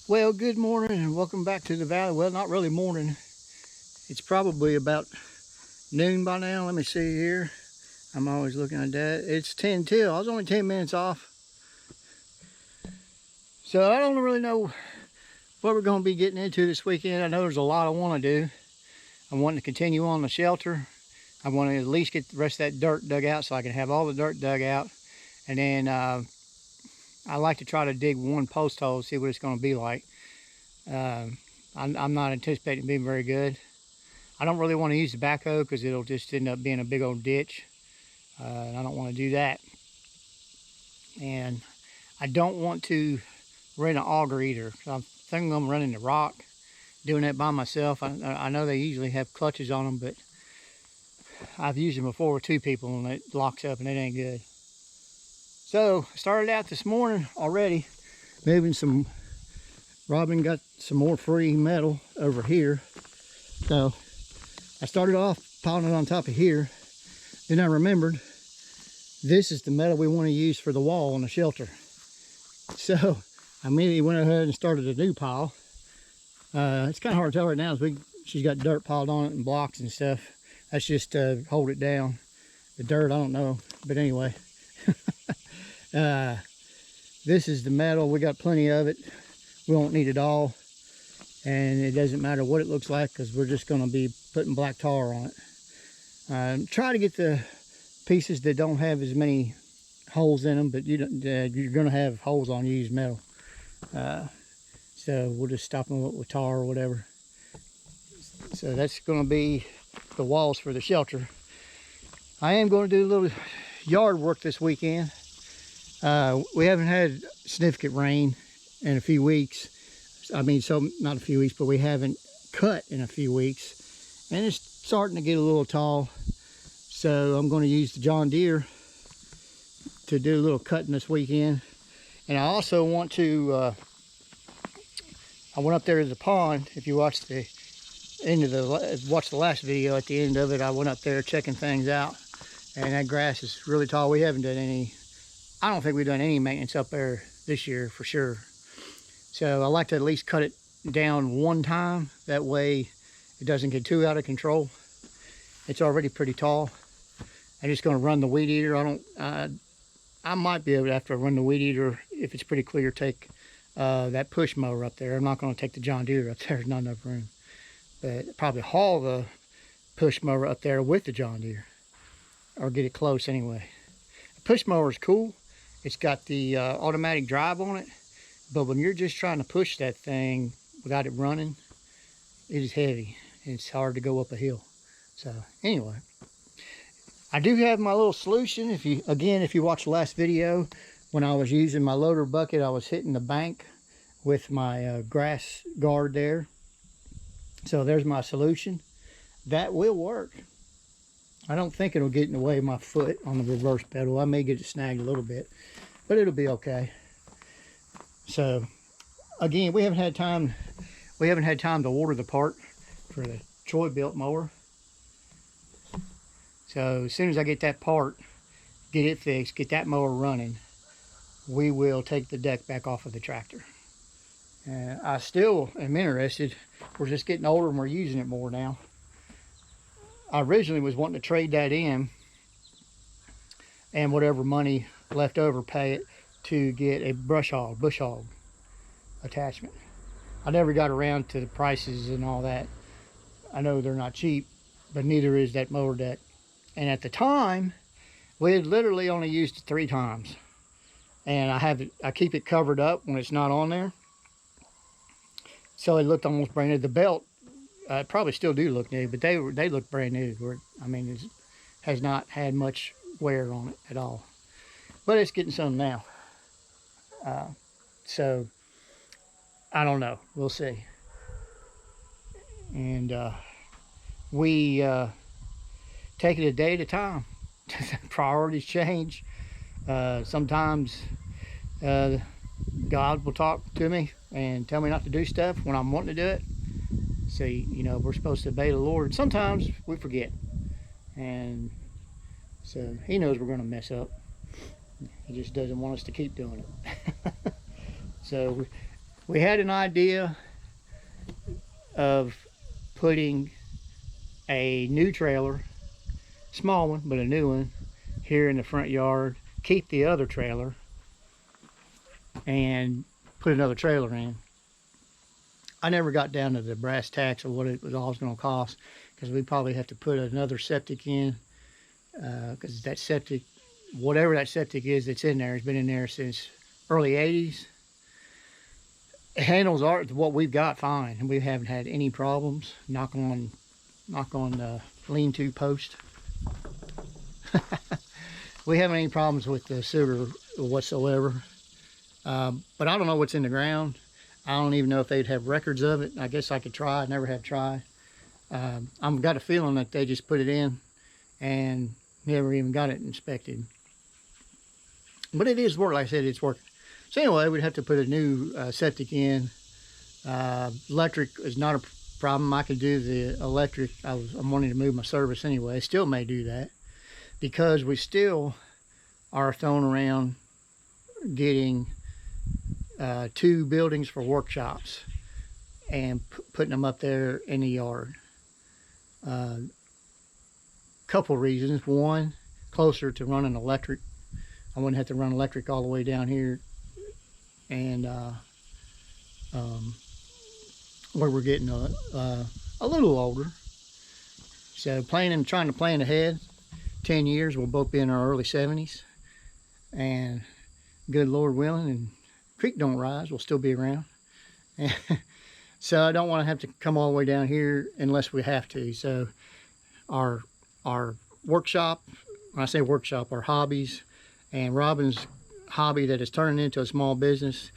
Well, good morning and welcome back to the valley. Well, not really morning. It's probably about noon by now. Let me see here. I'm always looking at that. It's 10 till. I was only 10 minutes off. So I don't really know what we're going to be getting into this weekend. I know there's a lot I want to do. I'm wanting to continue on the shelter. I want to at least get the rest of that dirt dug out so I can have all the dirt dug out. And then I like to try to dig one post hole, see what it's going to be like. I'm not anticipating being very good. I don't really want to use the backhoe because it'll just end up being a big old ditch. And I don't want to do that. And I don't want to rent an auger either. I'm thinking I'm running the rock, doing that by myself. I know they usually have clutches on them, but I've used them before with two people and it locks up and it ain't good. So I started out this morning already moving some. Robin got some more free metal over here. So I started off piling it on top of here. Then I remembered this is the metal we want to use for the wall on the shelter. So I immediately went ahead and started a new pile. It's kind of hard to tell right now. She's got dirt piled on it and blocks and stuff. That's just to hold it down. The dirt, I don't know. But anyway. This is the metal. We got plenty of it. We won't need it all, and it doesn't matter what it looks like because we're just going to be putting black tar on it. Try to get the pieces that don't have as many holes in them, but you're going to have holes on used metal. So we'll just stop them with tar or whatever. So that's going to be the walls for the shelter. I am going to do a little yard work this weekend. We haven't had significant rain in a few weeks. I mean, so not a few weeks, but we haven't cut in a few weeks, and it's starting to get a little tall. So I'm going to use the John Deere to do a little cutting this weekend. And I also want to I went up there to the pond. If you watch the end of the last video, at the end of it I went up there checking things out, and that grass is really tall. We haven't done any, I don't think we've done any maintenance up there this year for sure. So I like to at least cut it down one time. That way it doesn't get too out of control. It's already pretty tall. I'm just going to run the weed eater. I might be able to, after I run the weed eater, if it's pretty clear, take that push mower up there. I'm not going to take the John Deere up there. There's not enough room. But probably haul the push mower up there with the John Deere, or get it close anyway. The push mower is cool. It's got the automatic drive on it. But when you're just trying to push that thing without it running, it is heavy. It's hard to go up a hill. So anyway, I do have my little solution. If you watch the last video, when I was using my loader bucket, I was hitting the bank with my grass guard there. So there's my solution. That will work. I don't think it'll get in the way of my foot on the reverse pedal. I may get it snagged a little bit, but it'll be okay. So again, we haven't had time to order the part for the Troy built mower. So as soon as I get that part, get it fixed, get that mower running, we will take the deck back off of the tractor. I still am interested. We're just getting older and we're using it more now. I originally was wanting to trade that in and whatever money left over, pay it to get a bush hog attachment. I never got around to the prices and all that. I know they're not cheap, but neither is that mower deck. And at the time, we had literally only used it 3 times. And I keep it covered up when it's not on there. So it looked almost brand new. The belt probably still do look new, but they look brand new. I mean, it has not had much wear on it at all. But it's getting some now. So I don't know. We'll see. And we take it a day at a time. Priorities change. Sometimes God will talk to me and tell me not to do stuff when I'm wanting to do it. So, you know, we're supposed to obey the Lord. Sometimes we forget. And so he knows we're going to mess up. He just doesn't want us to keep doing it. So We had an idea of putting a new trailer, small one, but a new one, here in the front yard, keep the other trailer, and put another trailer in. I never got down to the brass tacks of what it was all going to cost, because we probably have to put another septic in, because that septic, whatever that septic is that's in there, has been in there since early 80s. It handles what we've got fine, and we haven't had any problems. Knock on the lean-to post. We haven't any problems with the sewer whatsoever. But I don't know what's in the ground. I don't even know if they'd have records of it. I guess I could try. I never have tried. I've got a feeling that they just put it in and never even got it inspected. But it is work. Like I said, it's working. So anyway, we'd have to put a new septic in. Electric is not a problem. I could do the electric. I'm wanting to move my service anyway. I still may do that, because we still are throwing around getting 2 buildings for workshops and putting them up there in the yard. Couple reasons. One, closer to running electric. I wouldn't have to run electric all the way down here, and where we're getting a little older. So trying to plan ahead. 10 years, we'll both be in our early 70s, and good Lord willing, and creek don't rise, we'll still be around. So I don't want to have to come all the way down here unless we have to. So our workshop, when I say workshop, our hobbies, and Robin's hobby that is turning into a small business,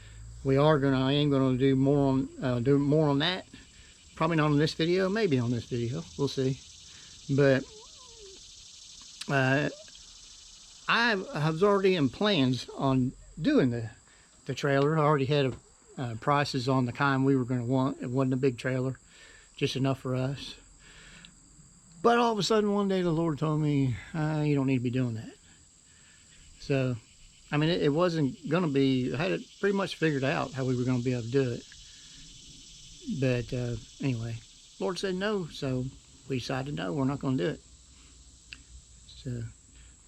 I am going to do more on that. Probably not on this video, maybe on this video, we'll see. But I was already in plans on doing the trailer. I already had prices on the kind we were going to want. It wasn't a big trailer, just enough for us. But all of a sudden one day the Lord told me, you don't need to be doing that. So, I mean, it wasn't going to be, I had it pretty much figured out how we were going to be able to do it. But anyway, Lord said no, so we decided no, we're not going to do it. So, as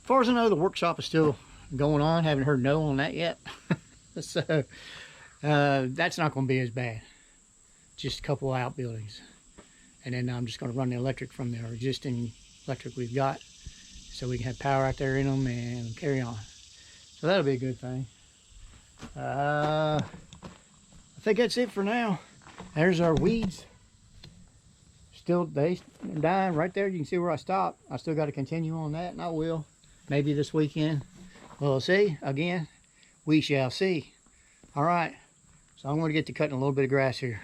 far as I know, the workshop is still going on. Haven't heard no on that yet. So, that's not going to be as bad. Just a couple of outbuildings. And then I'm just going to run the electric from the existing electric we've got, so we can have power out there in them and carry on. So that'll be a good thing. I think that's it for now. There's our weeds. Still, they're dying right there. You can see where I stopped. I still got to continue on that, and I will. Maybe this weekend. We'll see. Again, we shall see. All right. So I'm going to get to cutting a little bit of grass here.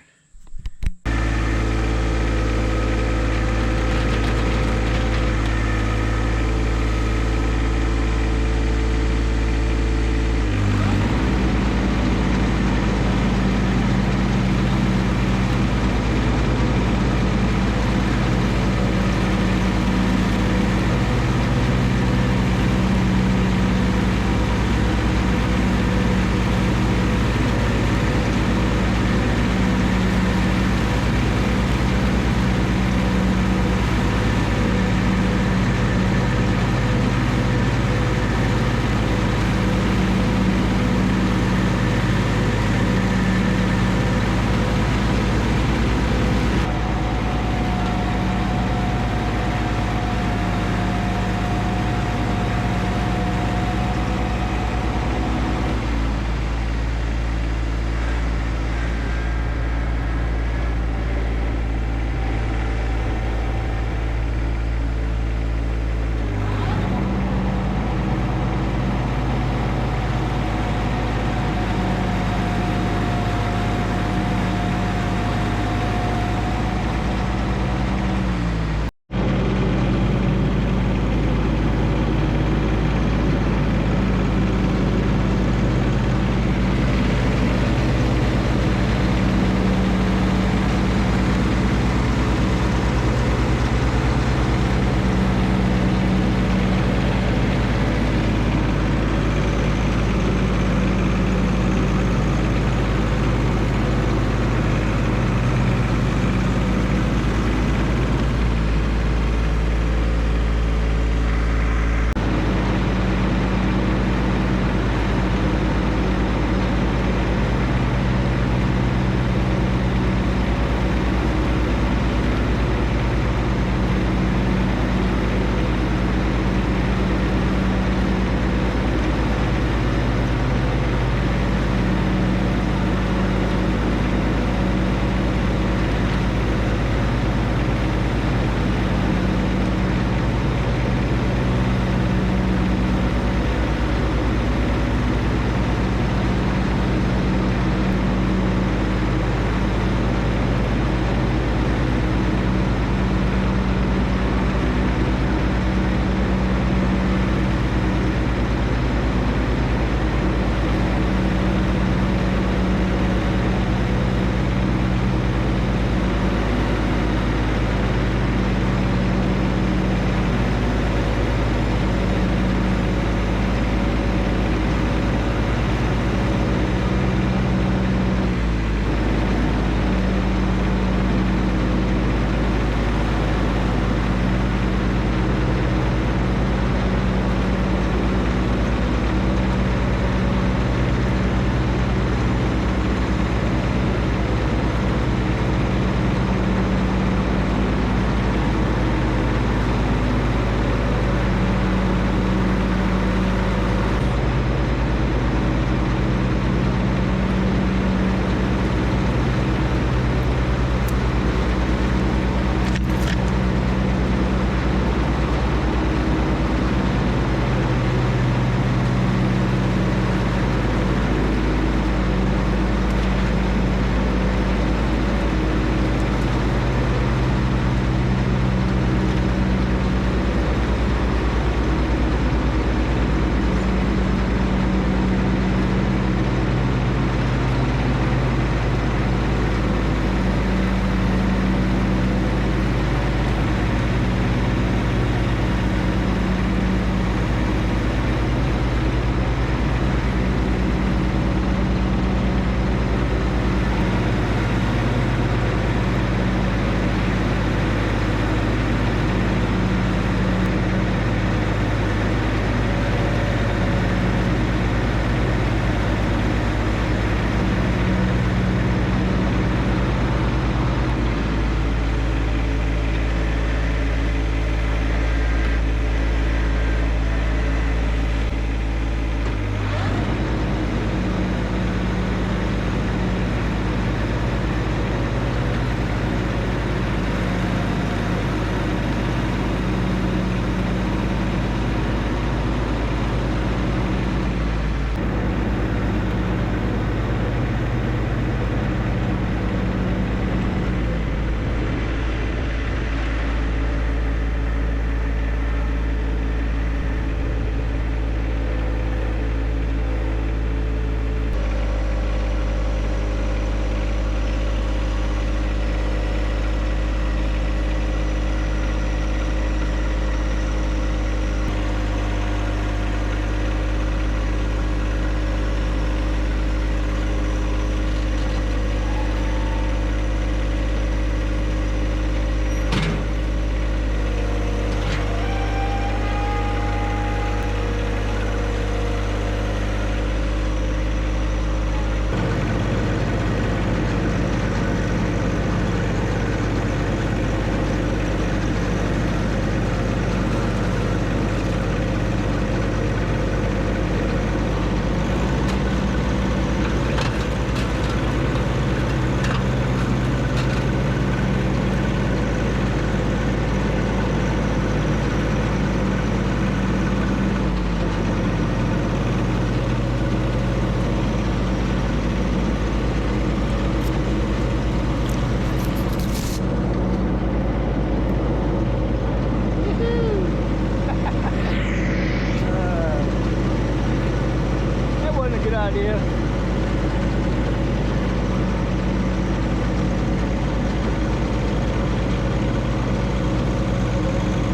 area.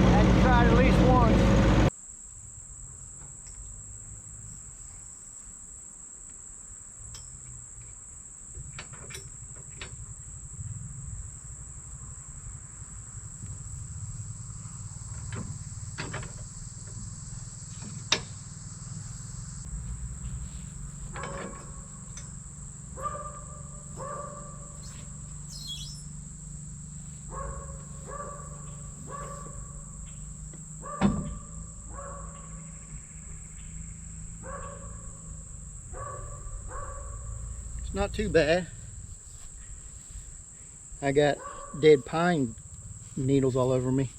I had to try it at least once. Not too bad. I got dead pine needles all over me.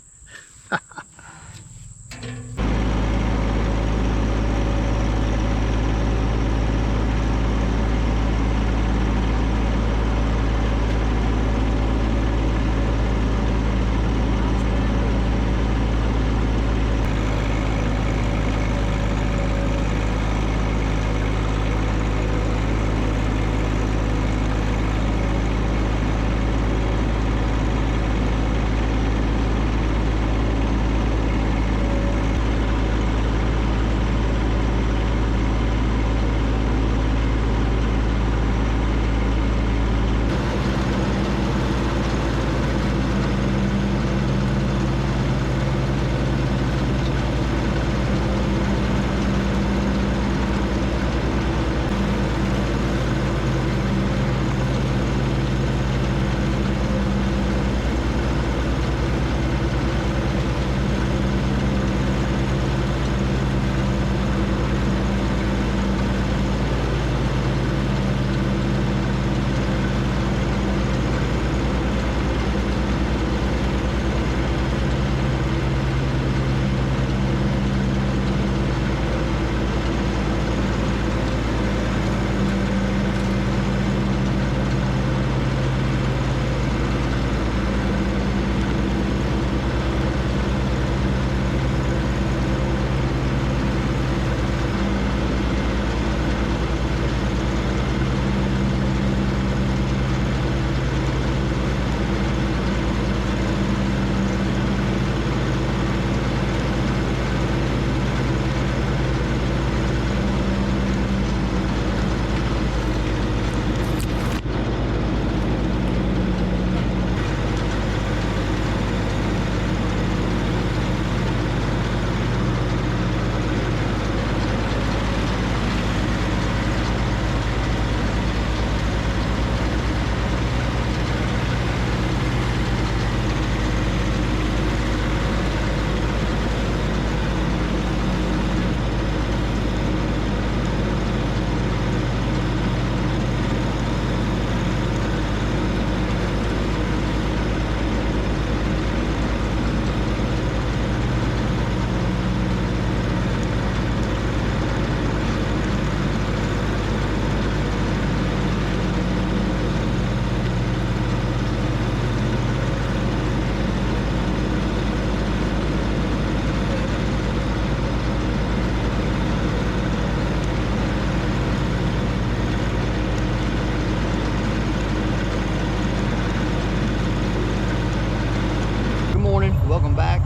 Welcome back.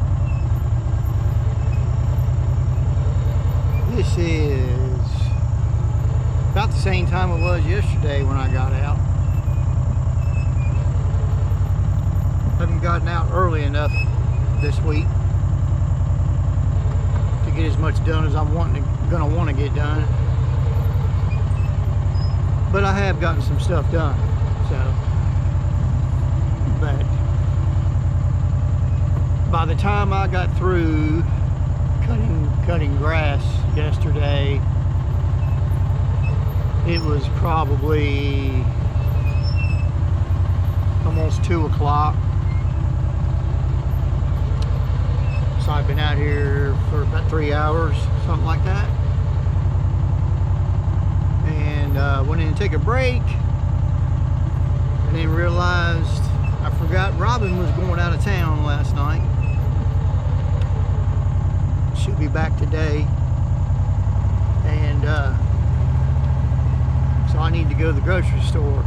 This is about the same time it was yesterday when I got out. Haven't gotten out early enough this week to get as much done as I'm gonna want to get done. But I have gotten some stuff done. So, but by the time I got through cutting grass yesterday, it was probably almost 2 o'clock. So I've been out here for about 3 hours, something like that. And went in to take a break, and then realized I forgot Robin was going out of town last night. She'll be back today, and need to go to the grocery store.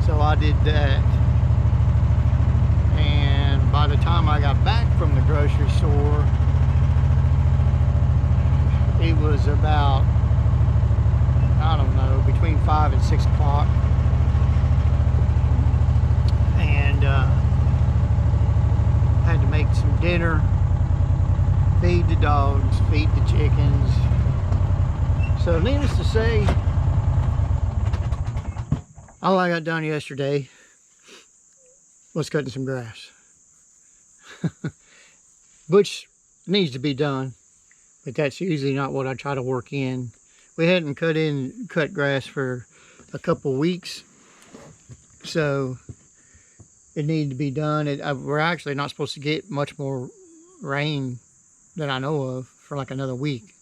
So I did that. And by the time I got back from the grocery store, it was about, I don't know, between 5 and 6 o'clock. And had to make some dinner, feed the dogs, feed the chickens. So needless to say, all I got done yesterday was cutting some grass. Which needs to be done, but that's usually not what I try to work in. We hadn't cut grass for a couple weeks, so it needed to be done. We're actually not supposed to get much more rain that I know of for like another week,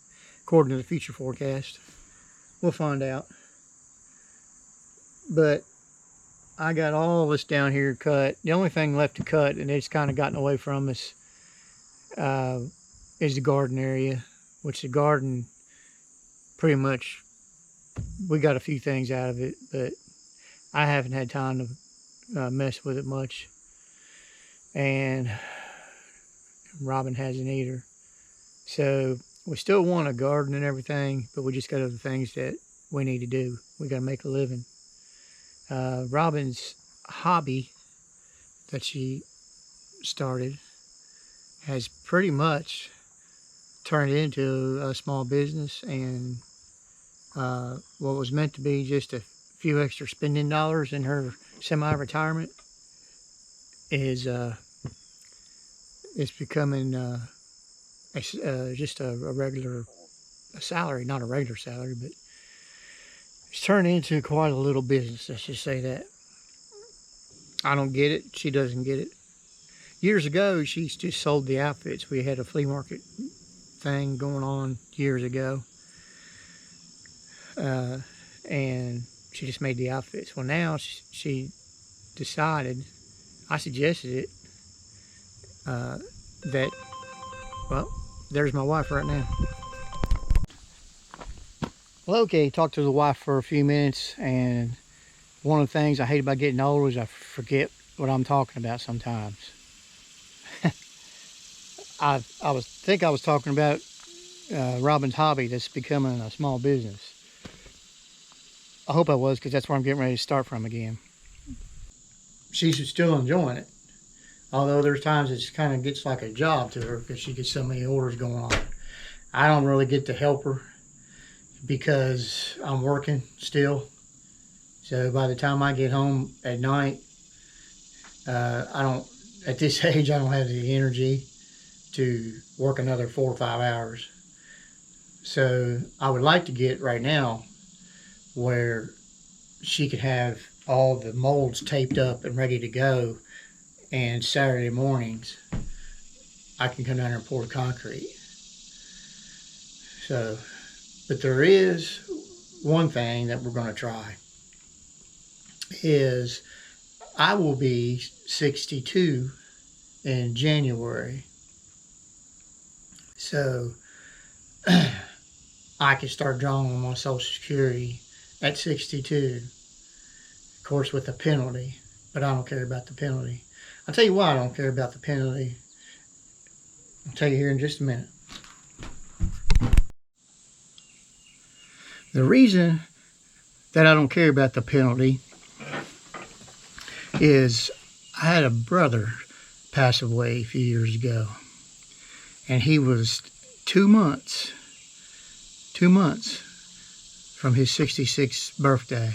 according to the future forecast. We'll find out. But I got all this down here cut. The only thing left to cut, and it's kind of gotten away from us, is the garden area, which the garden pretty much, we got a few things out of it, but I haven't had time to mess with it much, and Robin hasn't either. So we still want a garden and everything, but we just got other things that we need to do. We got to make a living. Robin's hobby that she started has pretty much turned into a small business, and what was meant to be just a few extra spending dollars in her semi-retirement is it's becoming just a regular salary, not a regular salary, but it's turned into quite a little business. Let's just say that. I don't get it. She doesn't get it. Years ago, she just sold the outfits. We had a flea market thing going on years ago, and she just made the outfits. Well, now she decided, I suggested it, that, well, there's my wife right now. Well, okay, talked to the wife for a few minutes, and one of the things I hate about getting older is I forget what I'm talking about sometimes. I think I was talking about Robin's hobby that's becoming a small business. I hope I was, because that's where I'm getting ready to start from again. She's still enjoying it, although there's times it kind of gets like a job to her because she gets so many orders going on. I don't really get to help her because I'm working still. So by the time I get home at night, at this age, I don't have the energy to work another 4 or 5 hours. So I would like to get right now where she could have all the molds taped up and ready to go, and Saturday mornings I can come down here and pour the concrete. So, but there is one thing that we're going to try, is I will be 62 in January. So I can start drawing on my Social Security at 62. Of course, with a penalty, but I don't care about the penalty. I'll tell you why I don't care about the penalty. I'll tell you here in just a minute. The reason that I don't care about the penalty is I had a brother pass away a few years ago, and he was 2 months from his 66th birthday,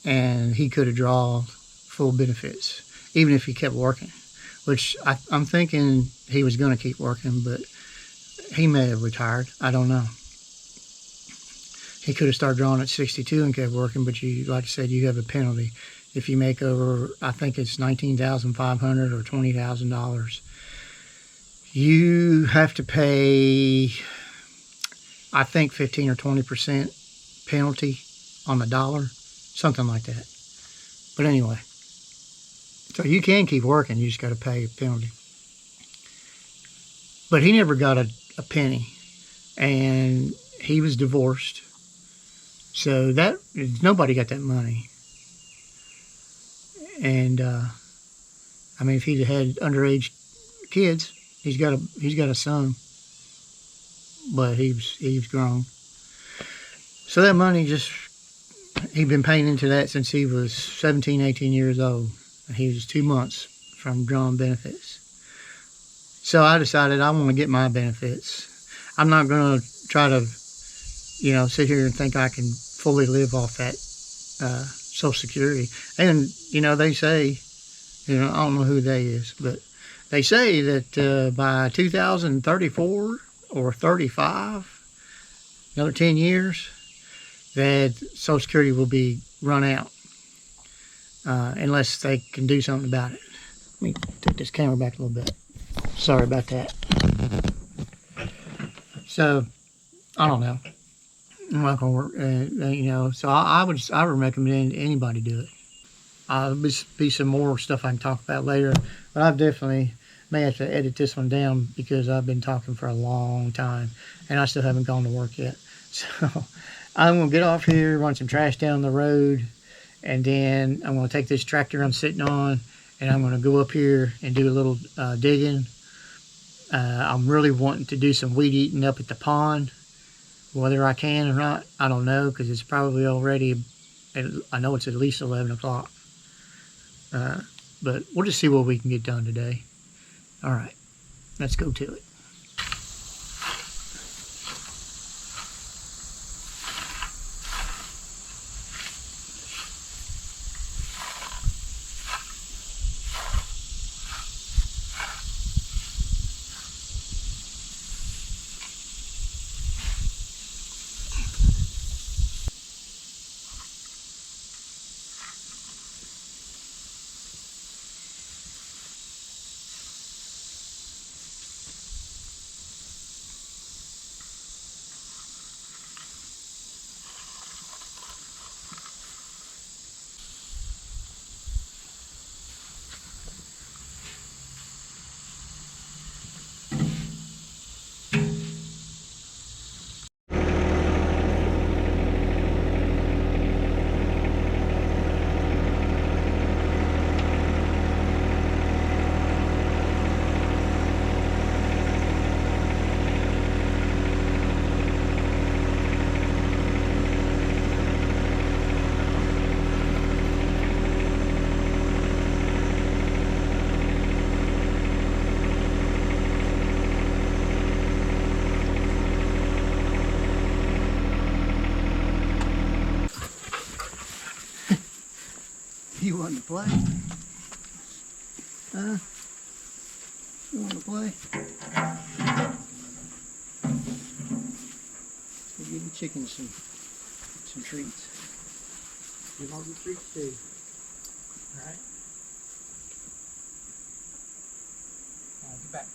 and he could have drawn full benefits even if he kept working, which I'm thinking he was going to keep working, but he may have retired. I don't know. He could have started drawing at 62 and kept working, but you, like I said, you have a penalty. If you make over, I think it's $19,500 or $20,000, you have to pay, I think, 15 or 20% penalty on the dollar, something like that. But anyway, so you can keep working, you just got to pay a penalty. But he never got a penny, and he was divorced. So that nobody got that money. And I mean, if he'd had underage kids, he's got a son, but he was grown. So that money just he'd been paying into that since he was 17, 18 years old. And he was 2 months from drawing benefits. So I decided I want to get my benefits. I'm not going to try to, sit here and think I can fully live off that Social Security. And, they say, I don't know who they is, but they say that by 2034 or 35, another 10 years, that Social Security will be run out unless they can do something about it. Let me take this camera back a little bit. Sorry about that. So, I don't know. I'm not gonna work, so I would recommend anybody do it. There'll be some more stuff I can talk about later, but I've definitely may have to edit this one down because I've been talking for a long time and I still haven't gone to work yet. So I'm gonna get off here, run some trash down the road, and then I'm gonna take this tractor I'm sitting on and I'm gonna go up here and do a little digging. I'm really wanting to do some weed eating up at the pond. Whether I can or not, I don't know, because it's probably already, I know it's at least 11 o'clock. But we'll just see what we can get done today. All right, let's go to it. You want to play? Huh? You want to play? We'll give the chickens some treats. Give all the treats too. All right. Get back.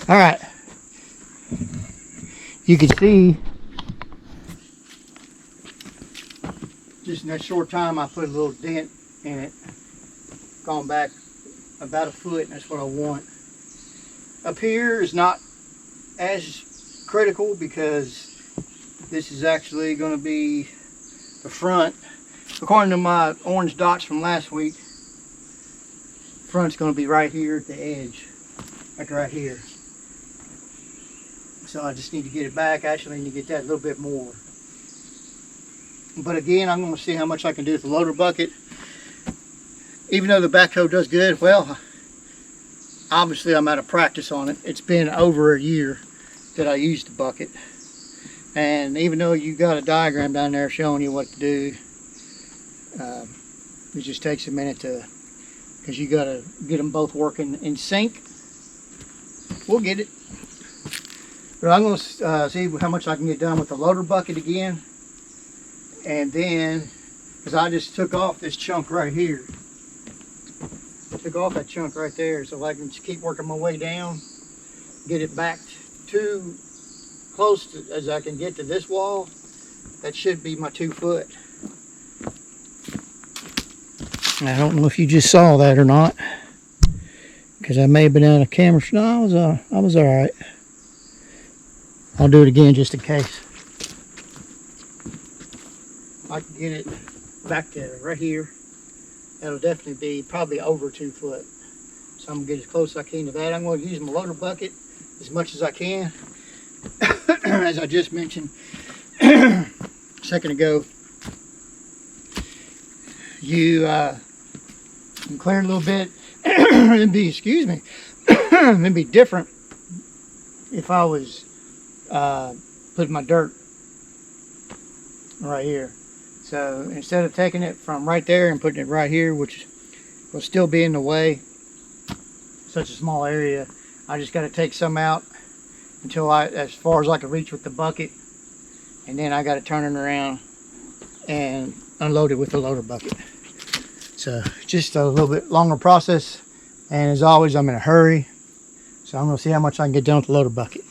All right. You can see just in that short time I put a little dent in it. Gone back about a foot, and that's what I want. Up here is not as critical because this is actually going to be the front. According to my orange dots from last week, front's going to be right here at the edge, like right here. So I just need to get it back. Actually, I need to get that a little bit more. But again, I'm going to see how much I can do with the loader bucket. Even though the backhoe does good, well, obviously I'm out of practice on it. It's been over a year that I used the bucket. And even though you got a diagram down there showing you what to do, it just takes a minute to, because you got to get them both working in sync. We'll get it. But I'm going to see how much I can get done with the loader bucket again. And then, because I just took off this chunk right here. Took off that chunk right there, so I can just keep working my way down, get it back to close to, as I can get to this wall. That should be my 2 foot. I don't know if you just saw that or not, because I may have been out of camera. No, I was all right. I'll do it again just in case. I can get it back to right here. That'll definitely be probably over 2 foot. So I'm gonna get as close as I can to that. I'm gonna use my loader bucket as much as I can. As I just mentioned a second ago, you can clear a little bit. It'd be, excuse me, it'd be different if I was putting my dirt right here. So instead of taking it from right there and putting it right here, which will still be in the way, such a small area, I just got to take some out until as far as I can reach with the bucket, and then I got to turn it around and unload it with the loader bucket. So just a little bit longer process, and as always, I'm in a hurry, so I'm going to see how much I can get done with the loader bucket.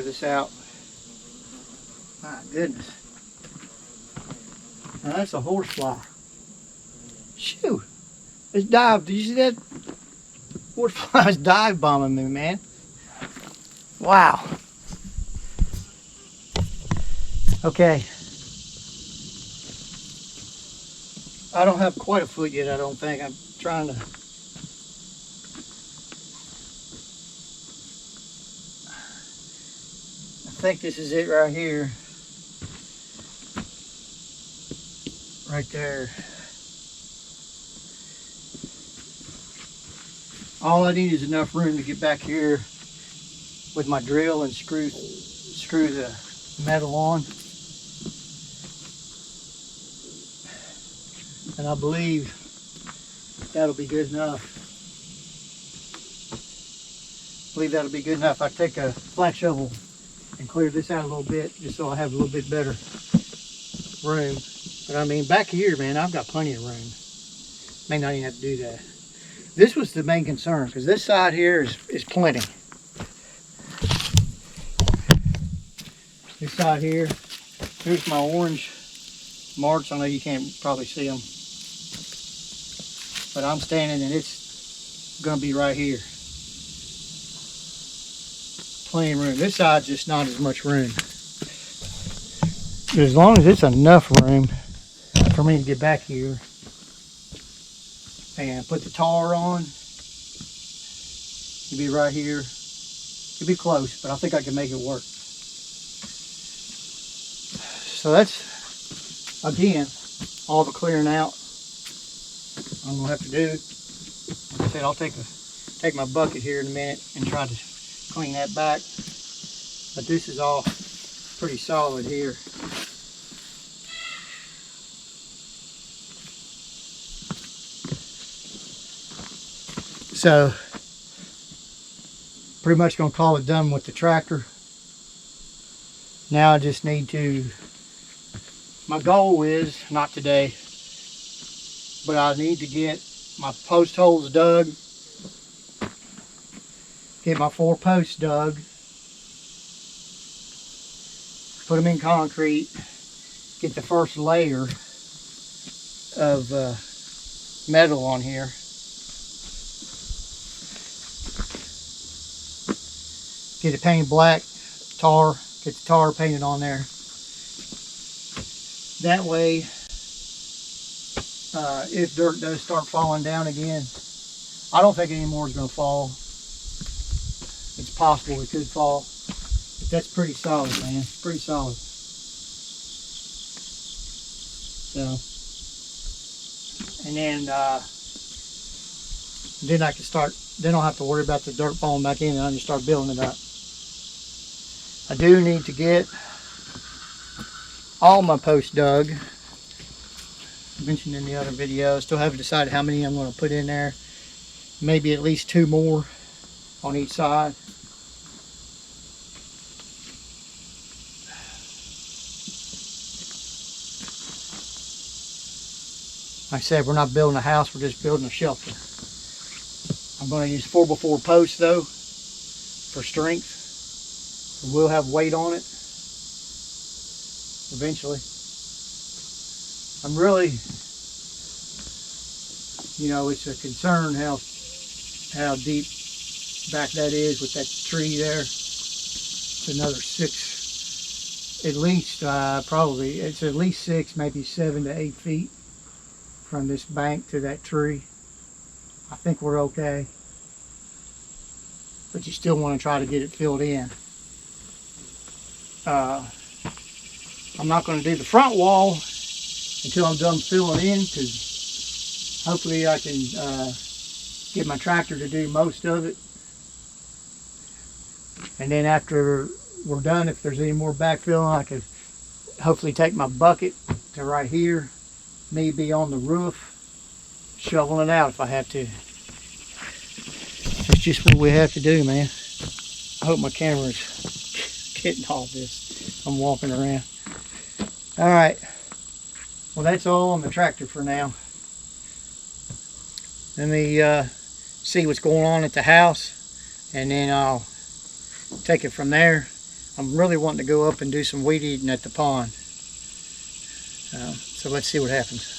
this out. My goodness. Now that's a horsefly. Shoo! It's dive. Did you see that? Horsefly's dive bombing me, man. Wow. Okay. I don't have quite a foot yet, I don't think. I'm trying to. I think this is it right here. Right there. All I need is enough room to get back here with my drill and screw the metal on. And I believe that'll be good enough. I believe that'll be good enough. I take a flat shovel and clear this out a little bit just so I have a little bit better room. But I mean, back here, man, I've got plenty of room. May not even have to do that. This was the main concern, because this side here is plenty. This side here, here's my orange marks. I know you can't probably see them, but I'm standing and it's gonna be right here. Plenty of room. This side's just not as much room. But as long as it's enough room for me to get back here and put the tar on, it'll be right here. It'll be close, but I think I can make it work. So that's, again, all the clearing out I'm gonna have to do. Like I said, I'll take my bucket here in a minute and try to clean that back. But this is all pretty solid here. So, pretty much gonna call it done with the tractor. Now I just need to, my goal is, not today, but I need to get my post holes dug, get my 4 posts dug, put them in concrete, get the first layer of metal on here. Get it painted black, tar, get the tar painted on there. That way, if dirt does start falling down again, I don't think any more is going to fall. It's possible it could fall, but that's pretty solid, man. Pretty solid. So, and then I can start. Then I'll have to worry about the dirt falling back in, and I just start building it up. I do need to get all my posts dug. I mentioned in the other video, still haven't decided how many I'm going to put in there. Maybe at least 2 more on each side. Like I said, we're not building a house, we're just building a shelter. I'm going to use 4x4 posts though for strength. It will have weight on it eventually. I'm really, you know, it's a concern how deep back that is with that tree there. It's another 6, at least, probably, it's at least 6, maybe 7 to 8 feet from this bank to that tree. I think we're okay, but you still want to try to get it filled in. I'm not going to do the front wall until I'm done filling in, because hopefully I can get my tractor to do most of it. And then after we're done, if there's any more backfilling, I could hopefully take my bucket to right here, maybe on the roof, shoveling it out if I have to. That's just what we have to do, man. I hope my camera's getting all this. I'm walking around. All right. Well, that's all on the tractor for now. Let me see what's going on at the house, and then I'll take it from there. I'm really wanting to go up and do some weed eating at the pond. So let's see what happens.